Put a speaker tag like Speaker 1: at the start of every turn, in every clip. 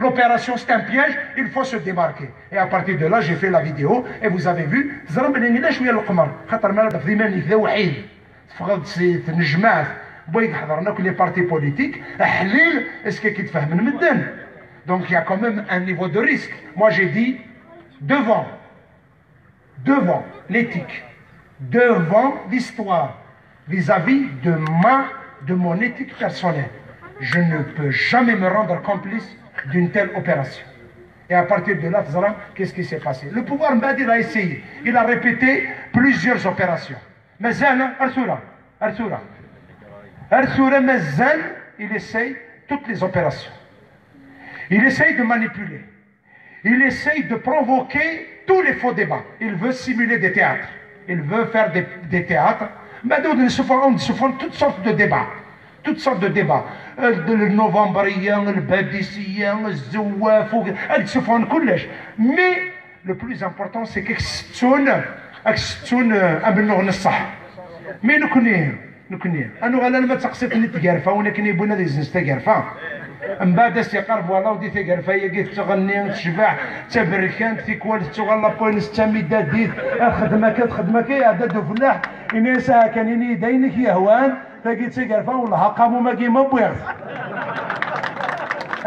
Speaker 1: l'opération c'est un piège, il faut se démarquer. Et à partir de là, j'ai fait la vidéo, et vous avez vu, les partis politiques, donc il y a quand même un niveau de risque. Moi j'ai dit, devant l'éthique, devant l'histoire, vis-à-vis de mon éthique personnelle, je ne peux jamais me rendre complice d'une telle opération. Et à partir de là, qu'est-ce qui s'est passé? Le pouvoir Mbadi a essayé. Il a répété plusieurs opérations. Mais il essaye toutes les opérations. Il essaye de manipuler. Il essaye de provoquer tous les faux débats. Il veut simuler des théâtres. Il veut faire des théâtres. Mais ils se font toutes sortes de débats. Toutes sortes de débats. Le novembrien, le badissien, le zouaf, ils se font كلش. Mais le plus important, c'est qu'extun mais nous connaissons. أنا ما تقصدني تجارفة ولكن يبونا ذي زنس تجارفة. من بعد استيقظ والله ودي تجارفة يجي تغني تشبع تبركان تيكوال تغلى بوينس تميدا ديت خدمك يا عدد فلاح إني ساعة كان إني دينك يا هوان تجي تجارفة والله قاموا ما جي ما بويرث.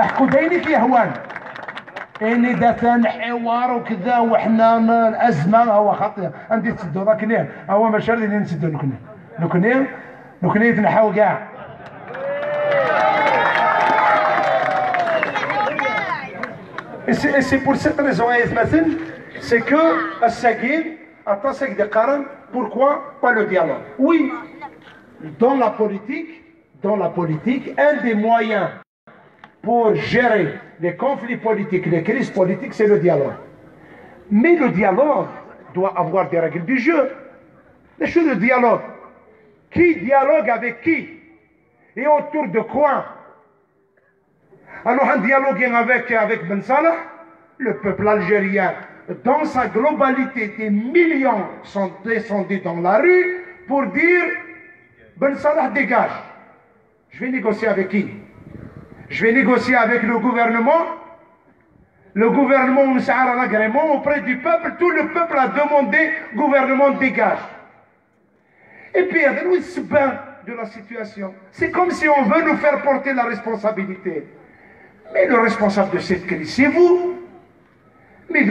Speaker 1: احكوا دينك يا هوان. إني داتان حوار وكذا وحنا الأزمة هو خطير. عندي تسدو ذاك نير هو ما شرط إني نسدو نكني تنحاو كاع. Et c'est pour cette raison, c'est que Assagin, pourquoi pas le dialogue? Oui, dans la politique, un des moyens pour gérer les conflits politiques, les crises politiques, c'est le dialogue. Mais le dialogue doit avoir des règles du jeu. Les choses de dialogue. Qui dialogue avec qui? Et autour de quoi? Alors, en dialoguant avec Ben Salah, le peuple algérien, dans sa globalité, des millions sont descendus dans la rue pour dire Ben Salah dégage. Je vais négocier avec qui? Je vais négocier avec le gouvernement. Le gouvernement a l'agrément auprès du peuple. Tout le peuple a demandé gouvernement dégage. Et puis, il se bat de la situation. C'est comme si on veut nous faire porter la responsabilité. Mais le responsable de cette crise, c'est vous. Mais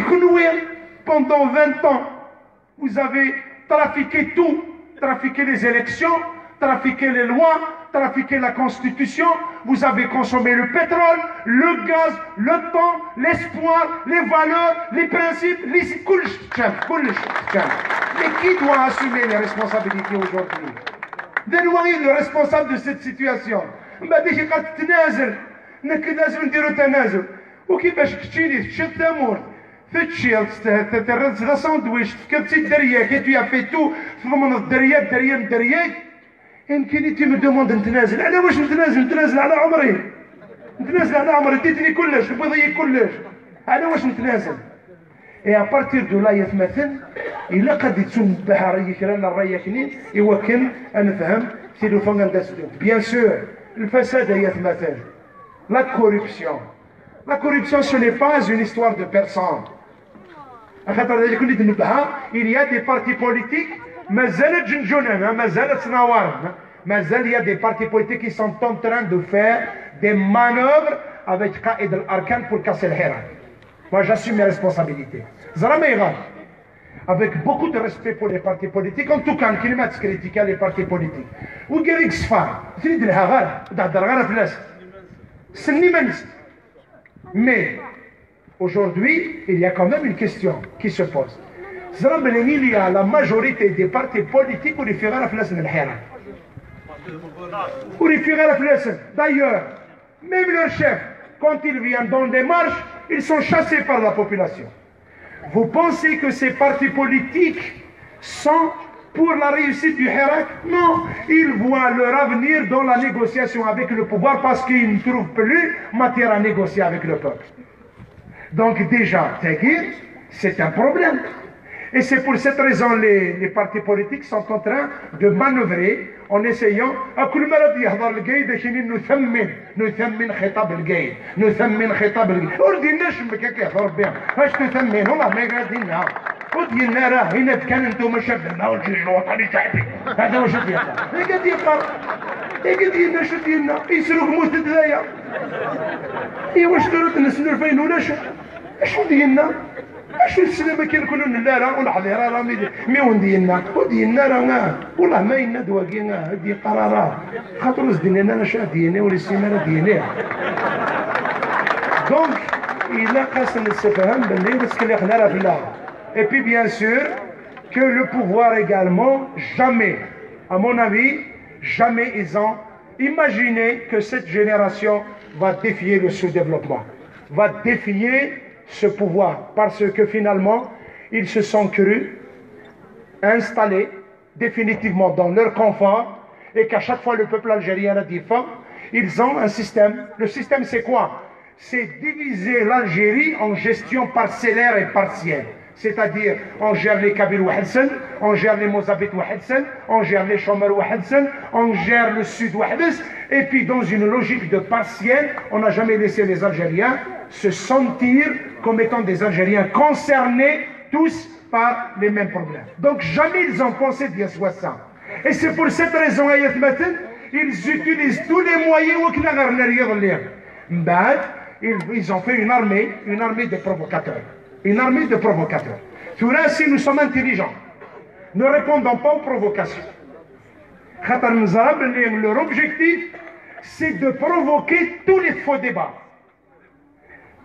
Speaker 1: pendant 20 ans, vous avez trafiqué tout. Trafiqué les élections, trafiqué les lois, trafiqué la constitution. Vous avez consommé le pétrole, le gaz, le temps, l'espoir, les valeurs, les principes, les... Mais qui doit assumer les responsabilités aujourd'hui? Dénoyer le responsable de cette situation. نك لازم نديرو تنازل وكيفاش كتشيني تشد تامور تشيل ترز لا ساندويش تكرتي الدريه كي تو في تو تضمن الدريه يمكن انت من دوموند نتنازل على واش نتنازل على عمري ديتني كلش نبغي كلش على واش نتنازل اي ابارتير دو لا يتمثل الا قد تنبه رايك رانا الرايكني يوكل انا فهم سي فون ندسو بيان سور الفساد يتمثل. La corruption. La corruption, ce n'est pas une histoire de personne. Il y a des partis politiques, il y a des partis politiques qui sont en train de faire des manœuvres avec Qaïd al-Arkan pour casser le Hirak. Moi, j'assume mes responsabilités. Avec beaucoup de respect pour les partis politiques, en tout cas, on ne critiquer les partis politiques. Ou mais aujourd'hui, il y a quand même une question qui se pose. Il y a la majorité des partis politiques qui refusent la place de l'Hirak. D'ailleurs, même leurs chefs, quand ils viennent dans des marches, ils sont chassés par la population. Vous pensez que ces partis politiques sont pour la réussite du Hirak? Non, ils voient leur avenir dans la négociation avec le pouvoir parce qu'ils ne trouvent plus matière à négocier avec le peuple. Donc déjà, c'est un problème. Et c'est pour cette raison les partis politiques sont en train de manœuvrer en essayant à كل مرة يحضر القايد عشان نثمن خطاب القايد نثمن خطاب القايد ورديناش هكاك يحضر بهم واش تثمن والله ما قادينها وديالنا راه هنا كان انتم شابنا والجيش الوطني شعبي هذا واش ديالنا قاعد يقرا ديالنا شو ديالنا يسرق موت دايا اي واش درت نسلو الفين ولا شو ديالنا اش السلامه كي نكونوا لا راه والحضيره راه مي وين ديالنا راه والله ما ينا دواكي هذه قرارات خاطر زدنا انا شاد ديالنا ولا السيمانه ديالنا دونك الى قاس نستفهم باللي بس كلي خنا راه في الله. Et puis bien sûr que le pouvoir également, jamais, à mon avis, jamais ils ont imaginé que cette génération va défier le sous-développement, va défier ce pouvoir, parce que finalement, ils se sont crus installés définitivement dans leur confort, et qu'à chaque fois le peuple algérien a dit fort, ils ont un système. Le système c'est quoi? C'est diviser l'Algérie en gestion parcellaire et partielle. C'est-à-dire, on gère les Kabyles Wahedsen, on gère les Mozabites Wahedsen, on gère les Chomers Wahedsen, on gère le Sud Wahdes, et puis dans une logique de partiel, on n'a jamais laissé les Algériens se sentir comme étant des Algériens concernés tous par les mêmes problèmes. Donc jamais ils ont pensé d'y soit ça. Et c'est pour cette raison, ils utilisent tous les moyens ils ont fait une armée de provocateurs. Une armée de provocateurs. Tout là, si nous sommes intelligents, ne répondons pas aux provocations. Leur objectif, c'est de provoquer tous les faux débats.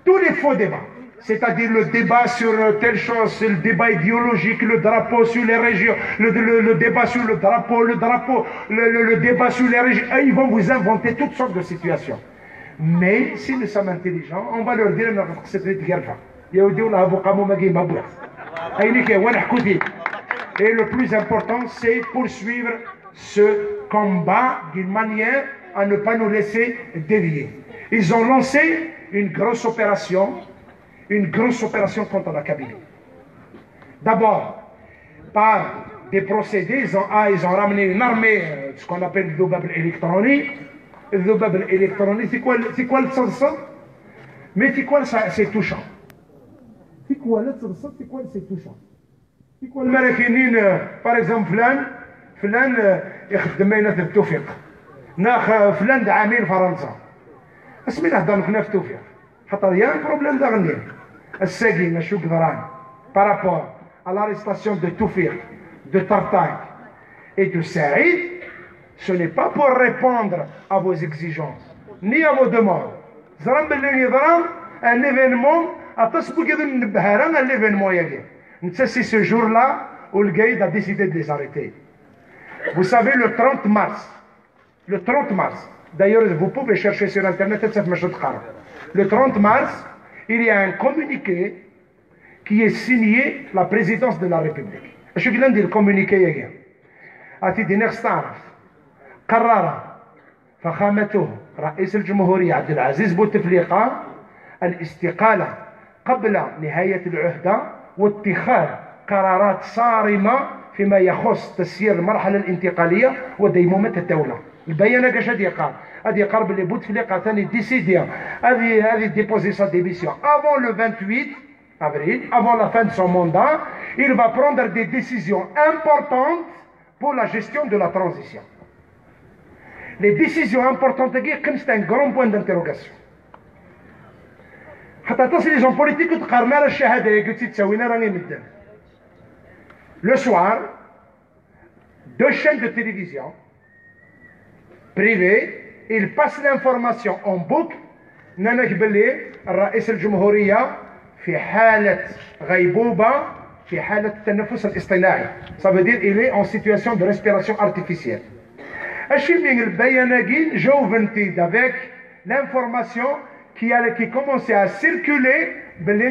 Speaker 1: Tous les faux débats. C'est-à-dire le débat sur telle chose, le débat idéologique, le drapeau sur les régions, le débat sur le drapeau, le débat sur les régions. Et ils vont vous inventer toutes sortes de situations. Mais si nous sommes intelligents, on va leur dire que c'est de guerre. Et le plus important, c'est poursuivre ce combat d'une manière à ne pas nous laisser dévier. Ils ont lancé une grosse opération contre la Kabylie. D'abord, par des procédés, ils ont ramené une armée, ce qu'on appelle le Doubab électronique. Le Doubab électronique, c'est quoi le sens? Mais c'est quoi c'est touchant? C'est quoi c'est touchant? C'est quoi le Marocains, par exemple, فلان يخدم هنا في التوفيق فلان دا عامل فرنسا اسمي نهضر هنا في التوفيق خاطر يا بروبليم دا غني الساقي ماشي قدران بارابور à l'arrestation de Toufik, de Tartak et de Saïd, ce n'est pas pour répondre à vos exigences ni à vos demandes. Un événement c'est ce jour-là où le Gaïd a décidé de les arrêter. Vous savez, le 30 mars, d'ailleurs vous pouvez chercher sur internet, le 30 mars, il y a un communiqué qui est signé la présidence de la République. Je vais dire le communiqué. قرر فخامته رئيس الجمهورية عبد العزيز بوتفليقة الاستقالة قبل نهاية العهدة واتخاذ قرارات صارمة فيما يخص تسيير المرحلة الانتقالية وديمومة الدولة. البيان كاش هادي قال؟ هادي قال بلي بوتفليقة ثاني ديسيدي هادي ديبوزي سا ديميسيون avant le 28 avril, avant la fin de son mandat, il va prendre des décisions importantes pour la gestion de la transition. Les décisions importantes, c'est un grand point d'interrogation. Les gens politiques, le soir, deux chaînes de télévision privées, ils passent l'information en boucle. الرئيس الجمهورية في حالة غيبوبة في حالة التنفس الاصطناعي. Ça veut dire il est en situation de respiration artificielle. Avec l'information qui commençait à circuler,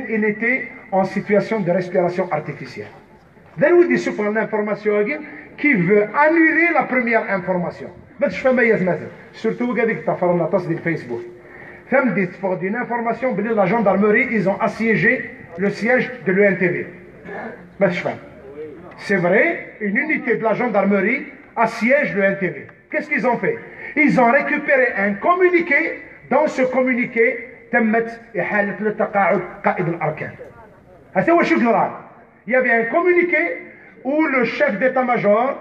Speaker 1: il était en situation de respiration artificielle. L'information qui veut annuler la première information. Surtout Facebook. D'une information, la gendarmerie, ils ont assiégé le siège de l'UNTV. c'est vrai, une unité de la gendarmerie assiège le NTV. Qu'est-ce qu'ils ont fait? Ils ont récupéré un communiqué. Dans ce communiqué, تمت إحالة لتقاعد قائد الأركان. هذا هو شو قرار. Il y avait un communiqué où le chef d'état-major,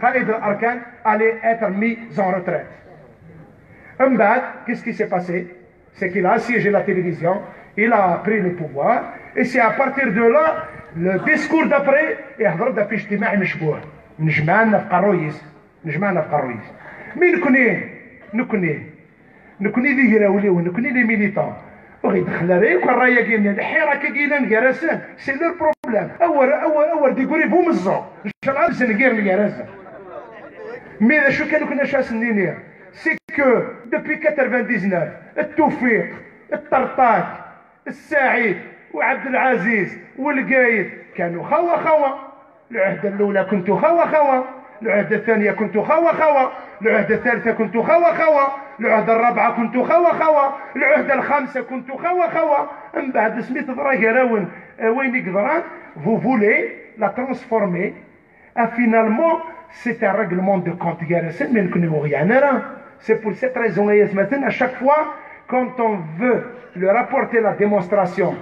Speaker 1: قائد الأركان, allait être mis en retraite. Qu'est-ce qui s'est passé? C'est qu'il a assiégé la télévision, il a pris le pouvoir, et c'est à partir de là, le discours d'après, يحضر في اجتماع مشبوه. نجمعنا في قرويس. مي نكوني اللي يراوليو نكوني لي ميليتون وغيدخل ريك الرايه كاين الحيره كاين كراسان سي لو بروبليم اول ديكوري بو مزو ان شاء الله سنغير كراسان مي شو كنا شاس النينير سي كو دوبي 99 التوفيق الطرطاك السعيد وعبد العزيز والقايد كانوا خوا العهده الاولى كنت خوا العهده الثانيه كنت خوا العهده الثالثه كنت خوا العهده الرابعه كنت خوا العهده الخامسه كنت خوا من بعد سميت ضرا قراون وين يقدران vous voulez la transformer et finalement c'est un règlement de compte mais نكونوا غيانا c'est pour cette raison à chaque fois quand on veut leur apporter la démonstration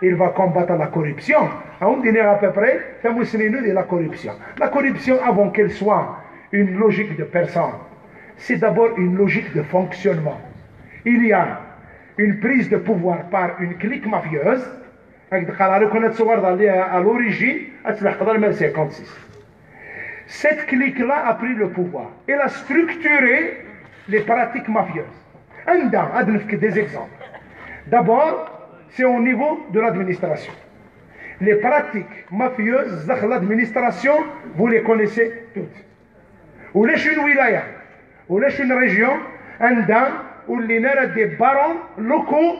Speaker 1: il va combattre la corruption. On dirait à peu près la corruption. La corruption, avant qu'elle soit une logique de personne, c'est d'abord une logique de fonctionnement. Il y a une prise de pouvoir par une clique mafieuse. À l'origine, 56. Cette clique-là a pris le pouvoir. Elle a structuré les pratiques mafieuses. Des exemples. D'abord, c'est au niveau de l'administration. Les pratiques mafieuses, l'administration, vous les connaissez toutes. Ou les une wilaya, ou les une région, un dame, où il y a des barons locaux,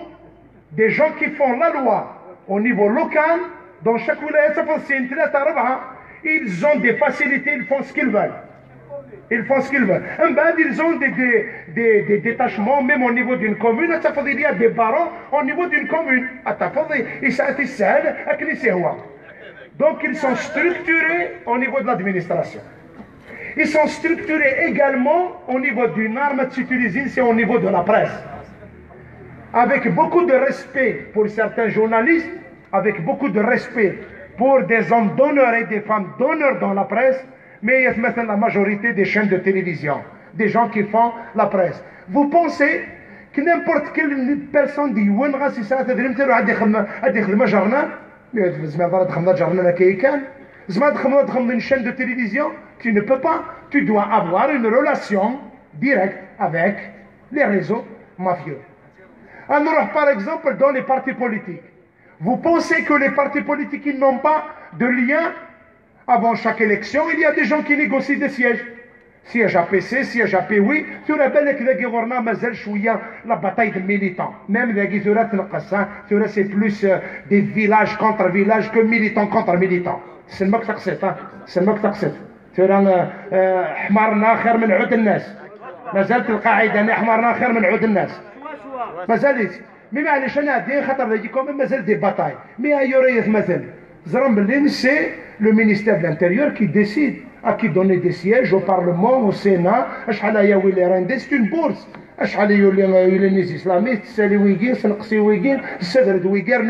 Speaker 1: des gens qui font la loi au niveau local, dans chaque wilaya, ils ont des facilités, ils font ce qu'ils veulent. Ils font ce qu'ils veulent. Ils ont des détachements, même au niveau d'une commune. Il y a des barons au niveau d'une commune. Donc ils sont structurés au niveau de l'administration. Ils sont structurés également au niveau d'une arme utilisée, c'est au niveau de la presse. Avec beaucoup de respect pour certains journalistes, avec beaucoup de respect pour des hommes d'honneur et des femmes d'honneur dans la presse, mais il y a maintenant la majorité des chaînes de télévision, des gens qui font la presse. Vous pensez que n'importe quelle personne dit وين غاسي ساعه تدريم تاعو عاد يخدم جرنال زعما تخدم جرنال كيكان زعما تخدم une chaîne de télévision tu ne peux pas, tu dois avoir une relation directe avec les réseaux mafieux. Alors par exemple dans les partis politiques, vous pensez que les partis politiques ils n'ont pas de lien? Avant chaque élection, il y a des gens qui négocient des sièges. Siège APC, siège APWI. Tu te rappelles que la bataille de militants. Même c'est plus des villages contre villages que militants contre militants. C'est le mot que t'acceptes. C'est le mot que t'acceptes. Tu vois, حمارنا خير من عود الناس. ما زالت القاعدة أن حمارنا خير من عود الناس. ما زالت. Mais معليش أنا دين خاطر يجيكم ما زال des batailles. Mais ailleurs مثلا. C'est le ministère de l'Intérieur qui décide à qui donner des sièges au Parlement, au Sénat. C'est une bourse. Les islamistes, c'est les Ouïghirs, c'est les Ouïghirs, c'est les Ouïghirs,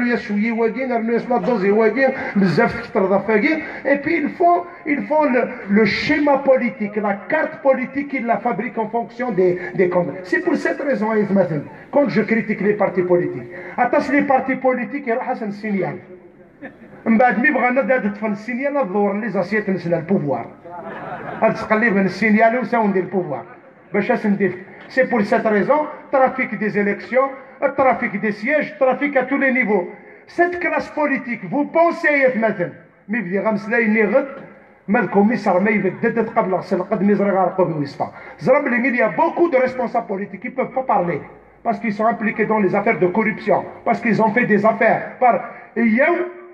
Speaker 1: et puis ils font le schéma politique, la carte politique, ils la fabriquent en fonction des comptes. C'est pour cette raison, quand je critique les partis politiques, les partis politiques, il y a un signal. من بعد مي بغا نبدا تفن السينيال الظهور اللي زاسيت نسنا البوفوار هاد تقلب من السينيال وساو ندير البوفوار باش اش ندير سي بور سيت ريزون ترافيك دي زيليكسيون الترافيك دي سياج ترافيك ا تو لي نيفو سيت كلاس بوليتيك فو بونسي مثلا مي بدي غمسلاي نيغد مالكم مصر ما يبدد قبل غسل قد مزري غارقو بويصفا زرب لي il y a beaucoup de responsables politiques qui peuvent pas parler parce qu'ils sont impliqués dans les affaires de corruption parce qu'ils ont fait des affaires par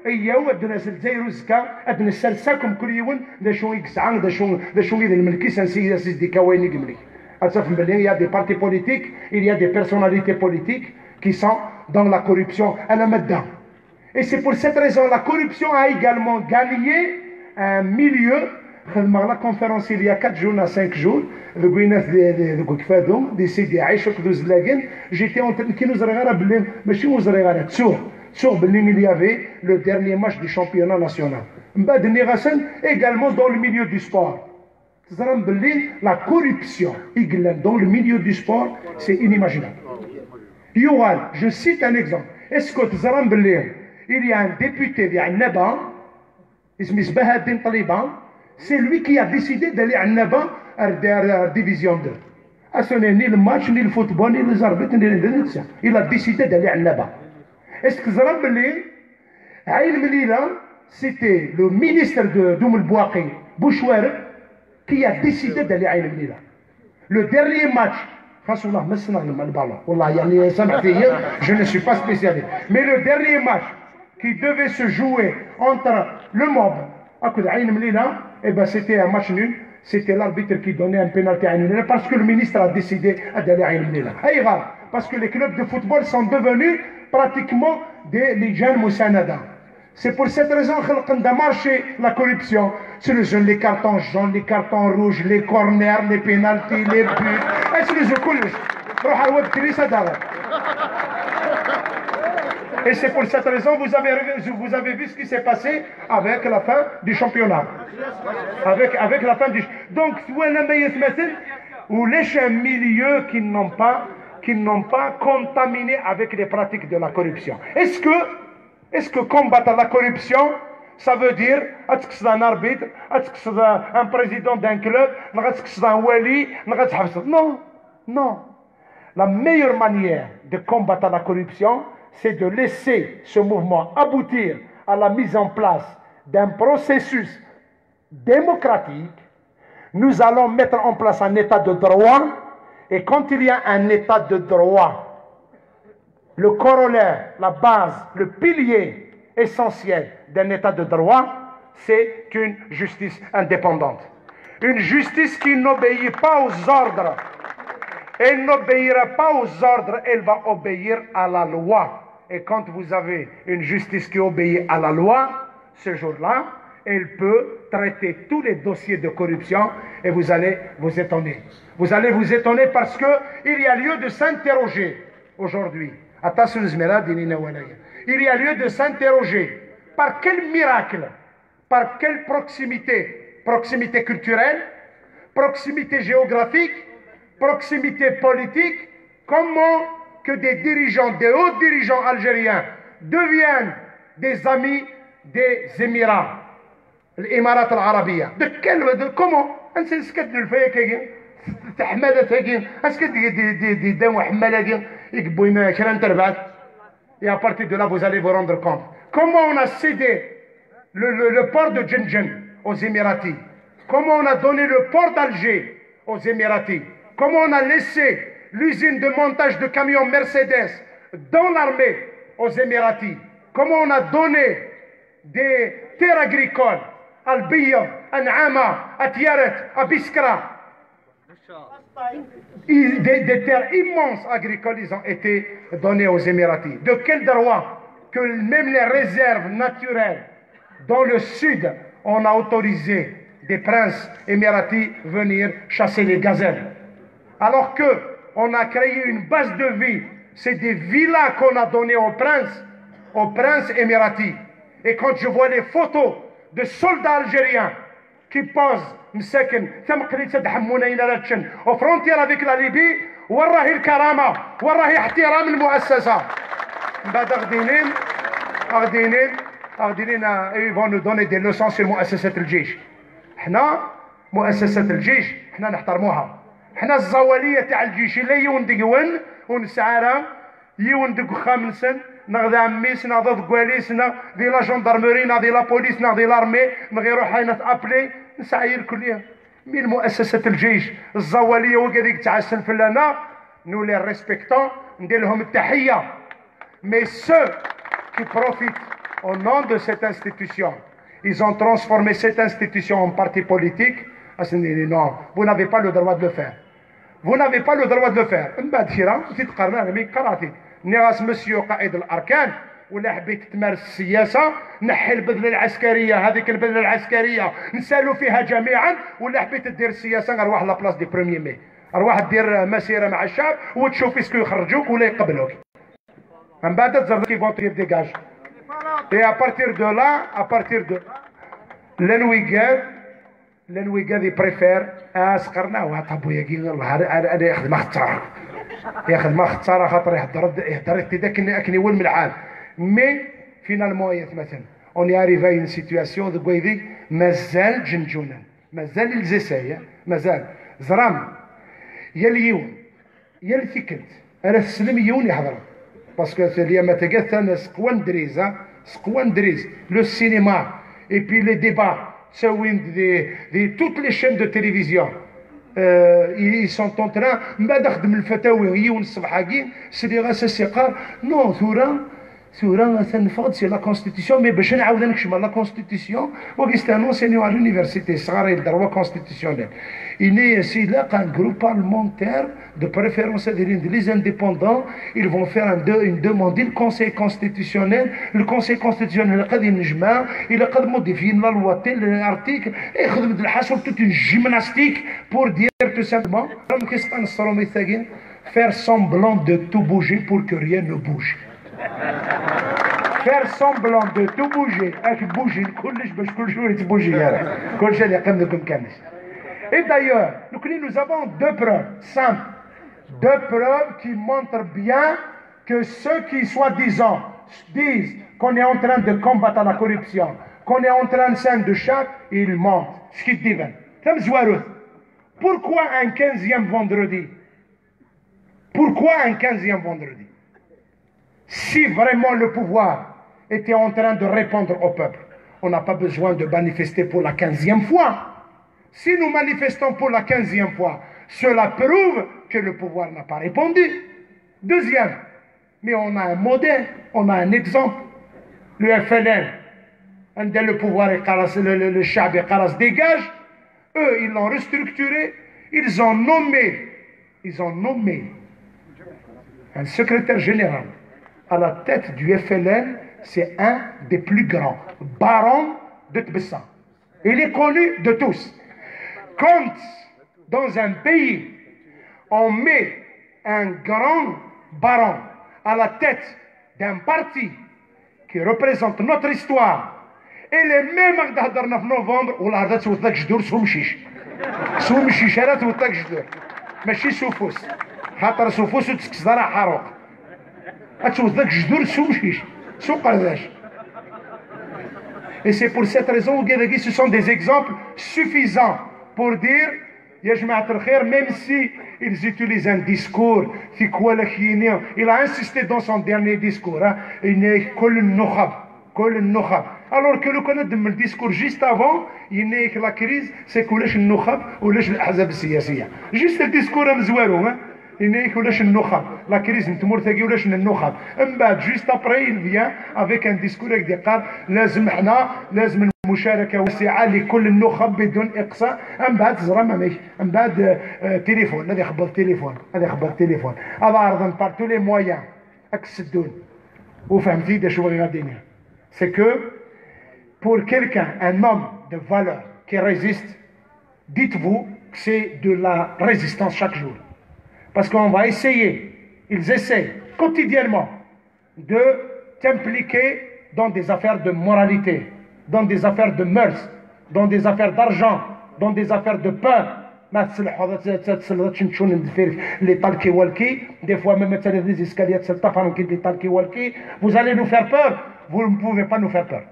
Speaker 1: ايوا ادنا الجزائر وزكا ادنا السلساكم كل يوم دا شو يكسعان دا شو يدير الملكي سنسي سيدي كويني قملي اتفهم بلي il y a des partis politiques il y a des personnalités politiques qui sont dans la corruption انا مدا Et c'est pour cette raison la corruption a également gagné un milieu. La conférence il y a 4 jours à 5 jours, j'étais en train de il y avait le dernier match du championnat national. Également dans le milieu du sport. La corruption dans le milieu du sport, c'est inimaginable. Yohan, je cite un exemple. Est-ce que il y a un député, il y a un Naba, c'est lui qui a décidé d'aller à Naba à la division 2. Ce n'est ni le match, ni le football, ni les arbitres, ni les gens. Il a décidé d'aller à Naba. Est-ce que c'était le ministre de Doum Bouaki, Bouchouer, qui a décidé d'aller à Melilla. Le dernier match, je ne suis pas spécialiste, mais le dernier match qui devait se jouer entre le mob et c'était un match nul. C'était l'arbitre qui donnait un pénalty à Aïn Melilla parce que le ministre a décidé d'aller à Aïn Melilla. Parce que les clubs de football sont devenus pratiquement des Lijan Moussanada. C'est pour cette raison qu'on a marché la corruption. C'est le jeu, les cartons jaunes, les cartons rouges, les corners, les pénaltys, les buts. C'est le jeu Et c'est pour cette raison que vous avez vu ce qui s'est passé avec la fin du championnat. Avec la fin du... Donc, où les milieux qui n'ont pas contaminé avec les pratiques de la corruption. Est-ce que combattre la corruption, ça veut dire un arbitre, un président d'un club, un wali, non, non. La meilleure manière de combattre la corruption, c'est de laisser ce mouvement aboutir à la mise en place d'un processus démocratique. Nous allons mettre en place un état de droit, et quand il y a un état de droit, le corollaire, la base, le pilier essentiel d'un état de droit, c'est une justice indépendante. Une justice qui n'obéit pas aux ordres. Elle n'obéira pas aux ordres, elle va obéir à la loi. Et quand vous avez une justice qui obéit à la loi, ce jour-là, elle peut traiter tous les dossiers de corruption et vous allez vous étonner. Vous allez vous étonner parce qu'il y a lieu de s'interroger aujourd'hui. Il y a lieu de s'interroger par quel miracle, par quelle proximité, proximité culturelle, proximité géographique, proximité politique, comment que des dirigeants, des hauts dirigeants algériens deviennent des amis des Émirats, l'Émirat al-Arabia. Comment? Et à partir de là, vous allez vous rendre compte. Comment on a cédé le port de Djenjen aux Émiratis? Comment on a donné le port d'Alger aux Émiratis? Comment on a laissé l'usine de montage de camions Mercedes dans l'armée aux Émiratis? Comment on a donné des terres agricoles à Al-Biyad, à N'Ama, à Tiaret, à Biskra? Des terres immenses agricoles, ils ont été données aux Émiratis. De quel droit que même les réserves naturelles dans le sud, on a autorisé des princes émiratis venir chasser les gazelles? Alors que on a créé une base de vie, c'est des villas qu'on a données aux princes émiratis. Et quand je vois les photos de soldats algériens qui posent aux frontières avec la Libye, وراهي الكرامة وراهي احترام المؤسسة. Ils vont nous donner des leçons sur مؤسسة الجيش. احنا مؤسسة الجيش احنا نحترموها. احنا الزوالية تاع الجيش اللي يوندقون ونسعارة يوندق خامسا نغذى عميس نغذى ذكواليس دي لا جندرمري دي لا بوليس دي لارمي نغيرو حينا تابلي نسعير كليا من مؤسسة الجيش الزوالية وكذيك تاع السنفلانة nous les respectons ندير لهم التحية. Mais ceux qui profitent au nom de cette institution, ils ont transformé cette institution en parti politique. Non, vous n'avez pas le droit de le faire. Vous n'avez pas le droit de le faire. Monsieur Qaïd al-Arkan, ولا حبيت تمارس السياسه نحي البذله العسكريه، هذيك البذله العسكريه نسالوا فيها جميعا، ولا حبيت دير السياسه نروح لابلاص دي بروميي مي، روح دير مسيره مع الشعب وتشوف اسكو يخرجوك ولا يقبلوك، من بعد تزرد كي فون تير ديجاج. اي ابارتير دو لا لنويكاد يبريفير سقرنا وها بويا كي انا يخدم اختار خاطر يهضر كني ول من العام. مي فينالمون مثلا اون اريفا اون سيتوياسيون دو كويدي مازال جنجونا، مازال الجزائر مازال زرام يا اليوم يا الثكنت انا السلم يون يحضر باسكو اليوم تقات انا سقوان دريز لو سينما اي بي لي ديبا تساوين دي توت لي شين دو تيليفزيون ils sont en train بعد خدم الفتاوي يون الصباحاكي سيدي غاسا سيقار نو ثورة تنفض سي لا كونستيتيسيون. مي باش نعاود نكشف لا كونستيتيسيون وكيست ان انسينيو على لونيفرسيتي صغار يدروا كونستيتيسيونيل إني سي لاقا ان جروب بارلمونتير دو بريفيرونس ديالين لي انديبوندون ils vont faire une demande du conseil constitutionnel. le conseil constitutionnel قد ينجمع الى قد موديفي لا لوا تيل ارتيكل يخدم الحاصل توت اون جيمناستيك بور دير تو سامبلومون راهم كيستنصروا ميثاقين faire semblant de tout bouger pour que rien ne bouge. faire semblant de tout bouger اك بوجي كلش باش كل شويه تبوجي كل شيء اللي يقدمكم كامل. Et d'ailleurs, nous avons deux preuves simples, deux preuves qui montrent bien que ceux qui soi-disant disent qu'on est en train de combattre la corruption, qu'on est en train de chaque, ils mentent. Ce qu'ils disent. Pourquoi un 15e vendredi? Pourquoi un 15e vendredi? Si vraiment le pouvoir était en train de répondre au peuple, on n'a pas besoin de manifester pour la 15e fois. Si nous manifestons pour la 15e fois, cela prouve que le pouvoir n'a pas répondu. Deuxième, mais on a un modèle, on a un exemple. Le FLN, dès le pouvoir, le Chab et Karas dégage, eux, ils l'ont restructuré, ils ont nommé un secrétaire général à la tête du FLN, c'est un des plus grands barons de Tbessa. Il est connu de tous. Quand dans un pays on met un grand baron à la tête d'un parti qui représente notre histoire, et les mêmes هضرنا في نوفمبر والله هذا توثق جدور سو مشيش هذا توثق جدور ماشي سوفوس خاطر سوفوس وتكسر حروق توثق جدور سو مشيش سو قرداش. Et c'est pour cette raison que ce sont des exemples suffisants pour dire يا جماعة الخير, même si ils utilisent un discours il a insisté dans son dernier discours كل النخب alors que لو كان دم الديسكور جيست افون ينيك لا كريز سي كولاش النخب ولاش الاحزاب السياسيه جيست الديسكور مزوارو ينيك ولاش النخب لا كريز نتمر ثاقي ولاش النخب من بعد جيست ابري il vient avec un discours اللي قال لازم المشاركه واسعه لكل النخب بدون اقصاء. من بعد زرما ماشي من بعد تليفون هذا يخبر تليفون هذا عرض بار تو لي مويان اكسدون وفهمتي دا شو غاديين. C'est que pour quelqu'un, un homme de valeur qui résiste, dites-vous que c'est de la résistance chaque jour. Parce qu'on va essayer, ils essaient quotidiennement de t'impliquer dans des affaires de moralité, dans des affaires de mœurs, dans des affaires d'argent, dans des affaires de peur. Des fois même les escaliers vous allez nous faire peur. Vous ne pouvez pas nous faire peur.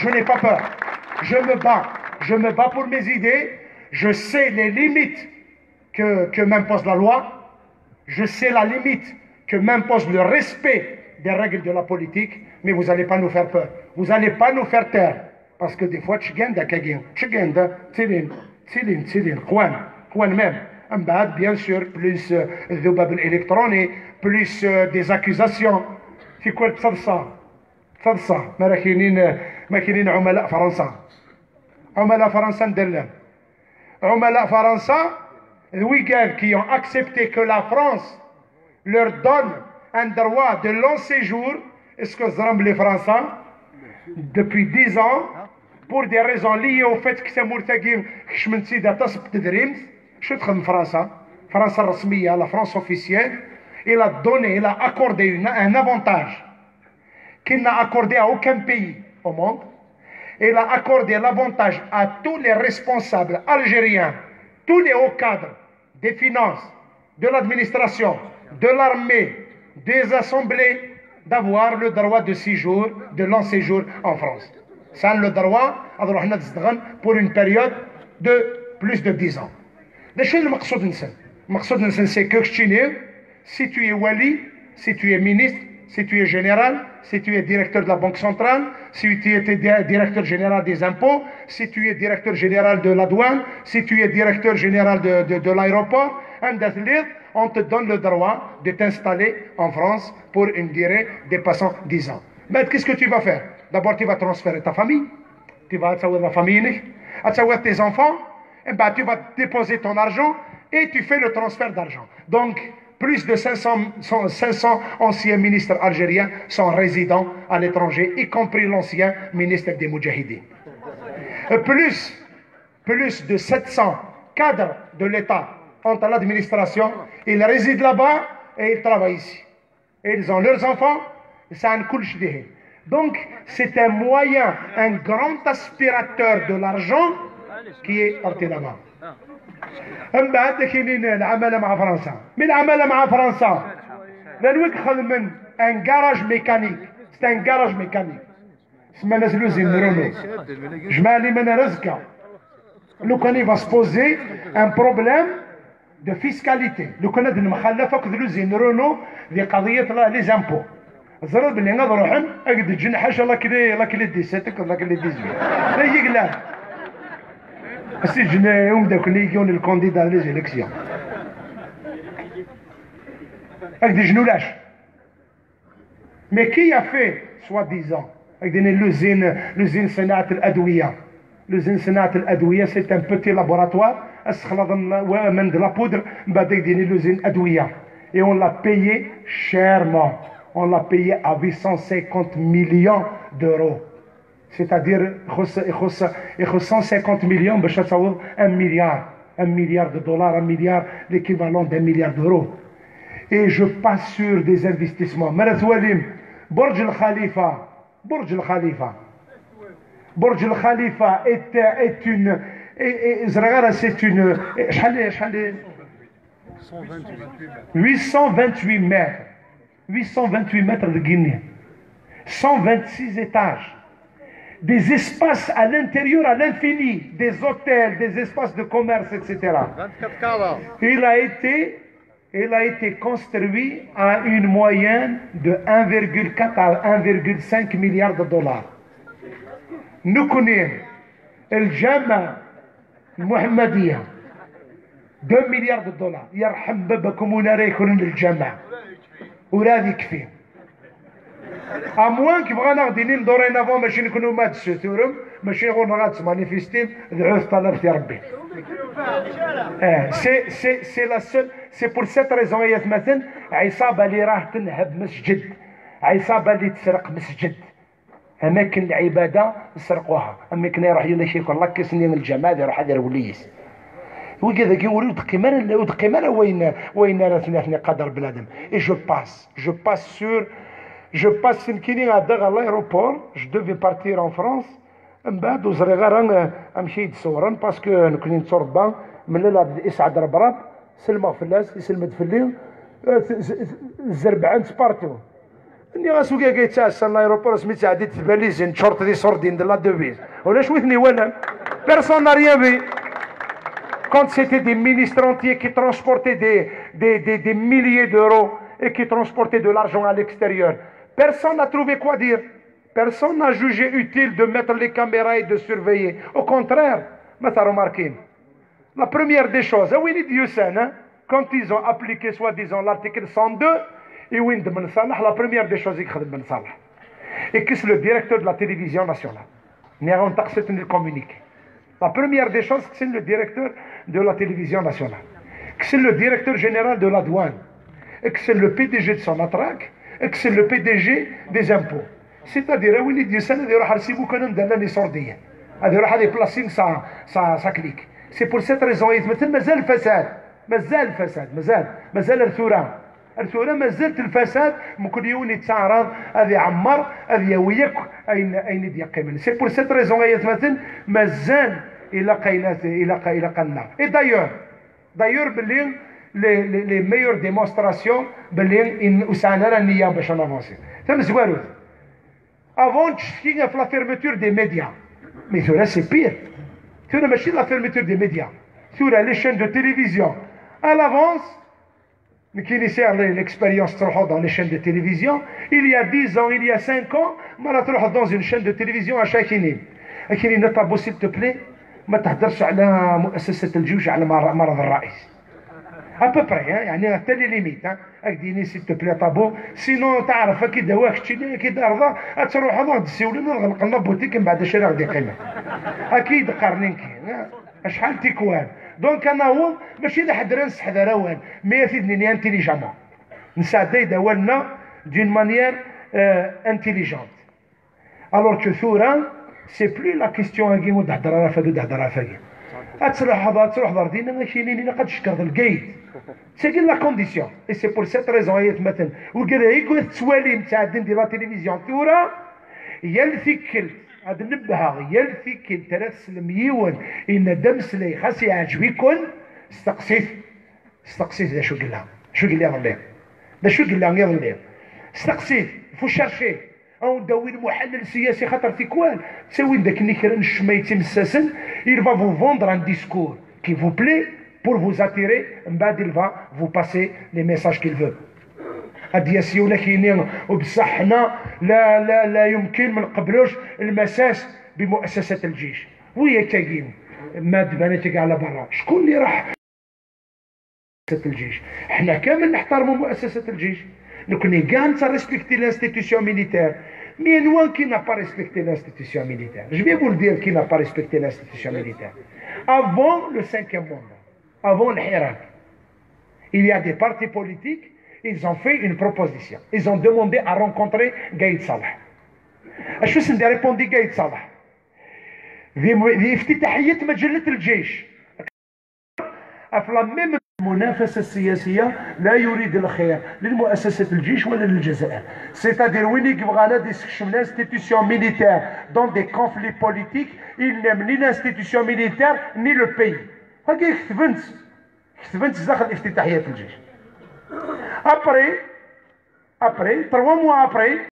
Speaker 1: Je n'ai pas peur. Je me bats pour mes idées. Je sais les limites que m'impose la loi. Je sais la limite que m'impose le respect des règles de la politique. Mais vous n'allez pas nous faire peur. Vous n'allez pas nous faire taire. Parce que des fois, même. Bien sûr, plus de babel électronique, plus des accusations. في كل تصرصة ما كاينين عملاء فرنسا ندلهم عملاء فرنسا qui ont accepté que la France leur donne un droit de long séjour, est-ce que les Français, depuis 10 ans, pour des raisons liées au fait que c'est مرتقين خشمنتي دا تصب تدريمت شو تخدم فرنسا فرنسا الرسمية la France officielle il a accordé un avantage qu'il n'a accordé à aucun pays au monde. Il a accordé l'avantage à tous les responsables algériens, tous les hauts cadres des finances, de l'administration, de l'armée, des assemblées, d'avoir le droit de séjour, de long séjour en France. Ça a le droit pour une période de plus de 10 ans. C'est que si tu es wali, si tu es ministre, si tu es général, si tu es directeur de la Banque centrale, si tu es directeur général des impôts, si tu es directeur général de la douane, si tu es directeur général de l'aéroport, on te donne le droit de t'installer en France pour une durée dépassant 10 ans. Mais qu'est-ce que tu vas faire? D'abord, tu vas transférer ta famille. Tu vas avoir la famille, tes enfants. Et ben, tu vas déposer ton argent et tu fais le transfert d'argent. Donc, plus de 500 anciens ministres algériens sont résidents à l'étranger, y compris l'ancien ministre des Moudjahidines. Plus de 700 cadres de l'État entre l'administration, ils résident là-bas et ils travaillent ici. Et ils ont leurs enfants, c'est un couche. Donc, c'est un moyen, un grand aspirateur de l'argent qui est parti là-bas. من بعد كاينين العماله مع فرنسا من العماله مع فرنسا لانويك خذ من ان كاراج ميكانيك سي ان كاراج ميكانيك سما ناس لوزين رونو جمالي من رزقه لو كان يفا سبوزي ان بروبليم دو فيسكاليتي لو كان هاد المخلفه كذ لوزين رونو دي قضيه لي زامبو زرد بلي غاد روحن اقد الجنحاش لا كلي دي سيتك لا كلي دي زوين لا يقلع السجن يوم داك اللي يجون الكونديدا لي زيليكسيون هكذا جنولاش مي كي في سوا ديزون هكذا لوزين صناعه الادويه لوزين صناعه الادويه سي ان بوتي لابوراتوار استخلص من de la poudre من بعد يديني لوزين ادويه et on l'a payé chèrement on l'a payé à 850 millions d'euros. C'est-à-dire, il faut 150 millions, un milliard de dollars, un milliard, l'équivalent d'un milliard d'euros. Et je passe sur des investissements. Burj al-Khalifa. Burj al-Khalifa est une. C'est une. 828 mètres. 828 mètres de Guinée. 126 étages. Des espaces à l'intérieur, à l'infini, des hôtels, des espaces de commerce, etc. Il a été construit à une moyenne de 1,4 à 1,5 milliard de dollars. Nous connaissons le Jama Mohammedia, 2 milliards de dollars. يرحم بكم ونريكم للجامع وراضي كفي. À moins que vous n'ayez dorénavant machine que nous mettons sur turum, machine qu'on a se manifester, c'est la seule, c'est pour cette raison il y a مثلا عصابة اللي راه تنهب مسجد، عصابة اللي تسرق مسجد، أماكن العبادة يسرقوها، أماكن يروح يشيك الله كيسنين الجماعة يروح هذا الوليس. وكذا كيقولوا دقيمة وين راه قدر بلادم. Et je passe sur Je passe à l'aéroport, je devais partir en France. بعد وزريغا امشي يتصورن باسكو نكون نتصور من لا يسعد ربراب سلمى فلاس يسلمد في الليل الزربعان سبارتو اني غاسوكا كيتساسا لايروبور سميتها عديت فاليزين شورت دي سوردين دو لا دوفيز ولا شويتني ولا بيرسون n'a rien vu. Quand c'était des ministres entiers qui transportaient des milliers d'euros et qui transportaient de l'argent à l'extérieur, personne n'a trouvé quoi dire. Personne n'a jugé utile de mettre les caméras et de surveiller. Au contraire, mais t'as remarqué. La première des choses, quand ils ont appliqué soi-disant l'article 102, la première des choses, et que c'est le directeur de la télévision nationale. La première des choses, c'est le directeur de la télévision nationale. C'est le directeur général de la douane. que c'est le PDG de son matraque, et que c'est le PDG des impôts. C'est-à-dire, oui, il dit ça, il dit ça clique. C'est pour cette raison, مازال الفساد مازال الفساد مازال الثورة مازالت الفساد ممكن يولي يتعرض هذا يعمر هذا يويك أين يقيم. C'est pour cette raison مثلا مازال إلى قلنا. Et d'ailleurs باللي les meilleures démonstrations باللي وسعنا لنا النية باش نافونسي. تم زوارو. Avant تشكينا في la fermeture des médias. Mais cela c'est pire. Cela machine la fermeture des médias. Sur les chaînes de télévision. À l'avance, qui initie l'expérience dans les chaînes de télévision, il y a 10 ans, il y a 5 ans, je dans une chaîne de télévision à Chakinin. Chakinin, Natabo, s'il te plaît, ما تهدرش على مؤسسة الجيوش على مرض الرئيس. À peu près, يعني حتى لي ليميت اكديني سي تو بلي طابو سينو تعرف كي دواك شي كي دارضا تروح هذا تسولنا نغلق لنا بوتيك من بعد شي غادي قيمه اكيد قرنين كاين شحال تيكوان دونك انا هو ماشي لا حد رانس حذروان مي سيدني انتيليجامون نساعد دولنا دون مانيير انتيليجونت الوغ كو ثورا سي بلي لا كيستيون هاكي ودهضر فهاد ودهضر فهاد تروح داردينا ماشي لينا قد شكر الكايد c'est la condition et c'est pour cette raison مثلا وقال يقول التوالي نتاع ديال لا تلفزيون ثورة هي الثكل هاد نبهها هي الثكل 3 سلميون ان دمسلي خاص يعجبكم استقصيت ذا شو قال ظليم ذا شو قال ظليم استقصيت فو شارشي او نداوي المحلل السياسي خاطر تيكوال تساوي داك النكران الشميتي مساسن il va vous vendre un discours qui vous plaît pour vous attirer من بعد il va vous passer les messages qu'il veut هاد ياسيونا كاينين وبصح حنا لا يمكن ما نقبلوش المساس بمؤسسة الجيش وهي كاين ماد بانتك على برا شكون اللي راح مؤسسة الجيش حنا كامل نحترموا مؤسسة الجيش nous connaissons respecter l'institution militaire. Mais nous qui n'a pas respecté l'institution militaire. Je vais vous le dire qui n'a pas respecté l'institution militaire. Avant le 5e mandat, avant le Hirak, il y a des partis politiques, ils ont fait une proposition. Ils ont demandé à rencontrer Gaïd Salah. Je vais répondre Gaïd Salah. افتتاحية مجلة الجيش. أفلا même المنافسة السياسية لا يريد الخير للمؤسسة الجيش ولا للجزائر. C'est-à-dire وين يبغى discussion l'institution militaire dans des conflits politiques, il n'aime ni l'institution militaire ni le pays. هاكي كتبنت داخل افتتاحية الجيش. Après 3 mois après